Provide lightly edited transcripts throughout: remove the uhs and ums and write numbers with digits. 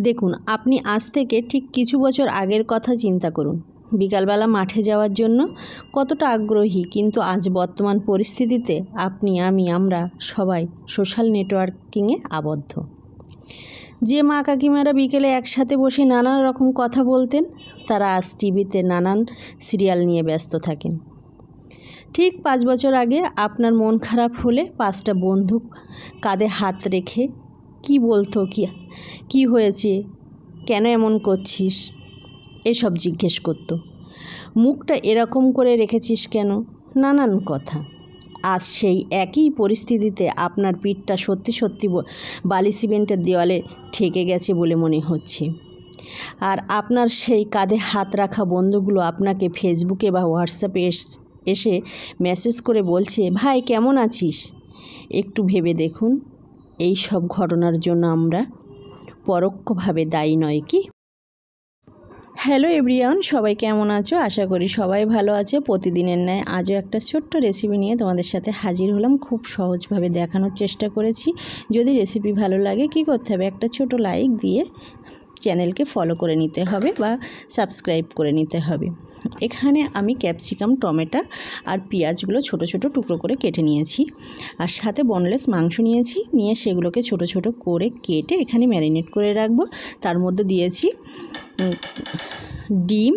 দেখুন, আপনি আজ থেকে ঠিক কিছু বছর আগের কথা চিন্তা করুন। বিকালবেলা মাঠে যাওয়ার জন্য কতটা আগ্রহী, কিন্তু আজ বর্তমান পরিস্থিতিতে আপনি, আমরা সবাই সোশ্যাল নেটওয়ার্কিংয়ে আবদ্ধ। যে মা কাকিমারা বিকেলে একসাথে বসে নানা রকম কথা বলতেন, তারা আজ টিভিতে নানান সিরিয়াল নিয়ে ব্যস্ত থাকেন। ঠিক 5 বছর আগে আপনার মন খারাপ হলে 5টা বন্ধু কাঁধে হাত রেখে কি বলতো, কি হয়েছে, কেন এমন করছিস, এসব জিজ্ঞেস করত। মুখটা এরকম করে রেখেছিস কেন, নানান কথা। আজ সেই একই পরিস্থিতিতে আপনার পিঠটা সত্যি সত্যি বালি সিমেন্টের দেওয়ালে ঠেকে গেছে বলে মনে হচ্ছে। আর আপনার সেই কাঁধে হাত রাখা বন্ধুগুলো আপনাকে ফেসবুকে বা হোয়াটসঅ্যাপে এসে মেসেজ করে বলছে, ভাই কেমন আছিস। একটু ভেবে দেখুন, এই সব ঘটনার জন্য আমরা পরোক্ষভাবে দায়ী নয় কি? হ্যালো এভরিওয়ান, সবাই কেমন আছো? আশা করি সবাই ভালো আছে। প্রতিদিনের ন্যায় আজও একটা ছোট্ট রেসিপি নিয়ে তোমাদের সাথে হাজির হলাম। খুব সহজভাবে দেখানোর চেষ্টা করেছি। যদি রেসিপি ভালো লাগে কি করতে হবে, একটা ছোট লাইক দিয়ে চ্যানেলকে ফলো করে নিতে হবে বা সাবস্ক্রাইব করে নিতে হবে। এখানে আমি ক্যাপসিকাম, টমেটো আর পেঁয়াজগুলো ছোট ছোট টুকরো করে কেটে নিয়েছি, আর সাথে বোনলেস মাংস নিয়ে সেগুলোকে ছোট ছোট করে কেটে এখানে ম্যারিনেট করে রাখবো। তার মধ্যে দিয়েছি ডিম,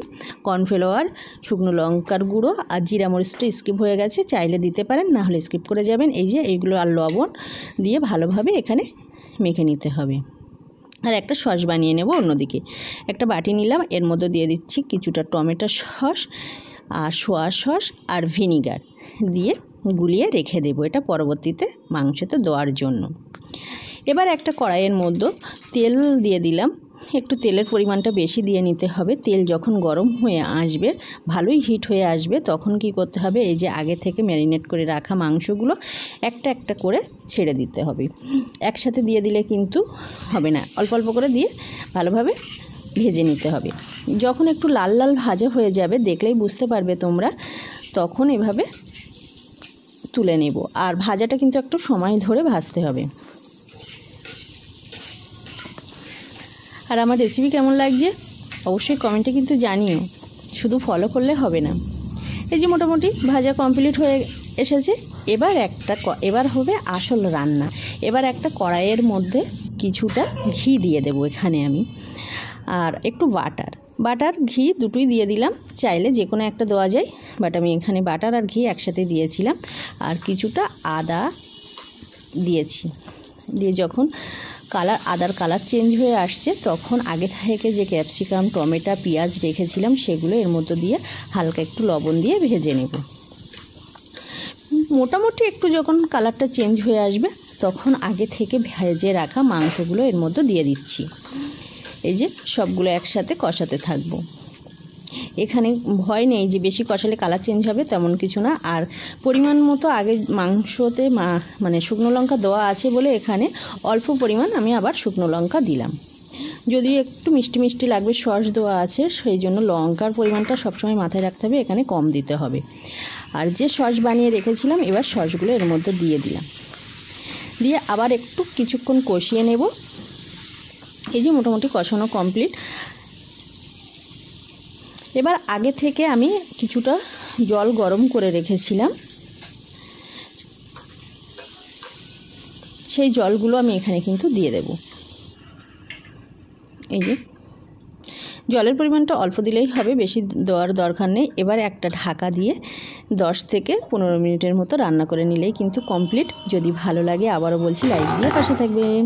কর্নফ্লাওয়ার, শুকনো লঙ্কার গুঁড়ো আর জিরা মরিচটা স্কিপ হয়ে গেছে, চাইলে দিতে পারেন, না হলে স্কিপ করে যাবেন। এই যে এইগুলো আর লবণ দিয়ে ভালোভাবে এখানে মেখে নিতে হবে। আর একটা সস বানিয়ে নেব। অন্যদিকে একটা বাটি নিলাম, এর মধ্যে দিয়ে দিচ্ছি কিছুটা টমেটো সস আর সোয়া সস আর ভিনিগার দিয়ে গুলিয়ে রেখে দেবো, এটা পরবর্তীতে মাংসতে দেওয়ার জন্য। এবার একটা কড়াইয়ের মধ্যে তেল দিয়ে দিলাম। একটু তেলের পরিমাণটা বেশি দিয়ে নিতে হবে। তেল যখন গরম হয়ে আসবে, ভালোই হিট হয়ে আসবে, তখন কি করতে হবে, এই যে আগে থেকে ম্যারিনেট করে রাখা মাংসগুলো একটা একটা করে ছেড়ে দিতে হবে। একসাথে দিয়ে দিলে কিন্তু হবে না, অল্প অল্প করে দিয়ে ভালোভাবে ভেজে নিতে হবে। যখন একটু লাল লাল ভাজা হয়ে যাবে, দেখলেই বুঝতে পারবে তোমরা, তখন এভাবে তুলে নেব। আর ভাজাটা কিন্তু একটু সময় ধরে ভাজতে হবে। আর আমার রেসিপি কেমন লাগছে অবশ্যই কমেন্টে কিন্তু জানিও, শুধু ফলো করলে হবে না। এই যে মোটামুটি ভাজা কমপ্লিট হয়ে এসেছে। এবার হবে আসল রান্না। এবার একটা কড়াইয়ের মধ্যে কিছুটা ঘি দিয়ে দেবো এখানে আমি, আর একটু বাটার ঘি দুটোই দিয়ে দিলাম, চাইলে যে কোনো একটা দেওয়া যায়, বাট আমি এখানে বাটার আর ঘি একসাথে দিয়েছিলাম। আর কিছুটা আদা দিয়েছি, দিয়ে যখন আদার কালার চেঞ্জ হয়ে আসছে, তখন আগে থেকে যে ক্যাপসিকাম, টমেটো, পেঁয়াজ রেখেছিলাম সেগুলো এর মধ্যে দিয়ে হালকা একটু লবণ দিয়ে ভেজে নেব। মোটামুটি একটু যখন কালারটা চেঞ্জ হয়ে আসবে, তখন আগে থেকে ভেজে রাখা মাংসগুলো এর মধ্যে দিয়ে দিচ্ছি। এই যে সবগুলো একসাথে কষাতে থাকবো। এখানে ভয় নেই যে বেশি কষালে কালার চেঞ্জ হবে, তেমন কিছু না। আর পরিমাণ মতো আগে মাংসতে মানে শুকনো লঙ্কা দেওয়া আছে বলে এখানে অল্প পরিমাণ আমি আবার শুকনো লঙ্কা দিলাম। যদি একটু মিষ্টি মিষ্টি লাগবে, সস দেওয়া আছে, সেই জন্য লঙ্কার পরিমাণটা সবসময় মাথায় রাখতে হবে, এখানে কম দিতে হবে। আর যে সস বানিয়ে রেখেছিলাম, এবার সসগুলো এর মধ্যে দিয়ে দিলাম, দিয়ে আবার একটু কিছুক্ষণ কষিয়ে নেব। এই যে মোটামুটি কষানো কমপ্লিট। এবার আগে থেকে আমি কিছুটা জল গরম করে রেখেছিলাম, সেই জলগুলো আমি এখানে কিন্তু দিয়ে দেব। এই যে জলের পরিমাণটা অল্প দিলেই হবে, বেশি দেওয়ার দরকার নেই। এবার একটা ঢাকা দিয়ে 10 থেকে 15 মিনিটের মতো রান্না করে নিলেই কিন্তু কমপ্লিট। যদি ভালো লাগে, আবারও বলছি, লাইক দিয়ে পাশে থাকবেন।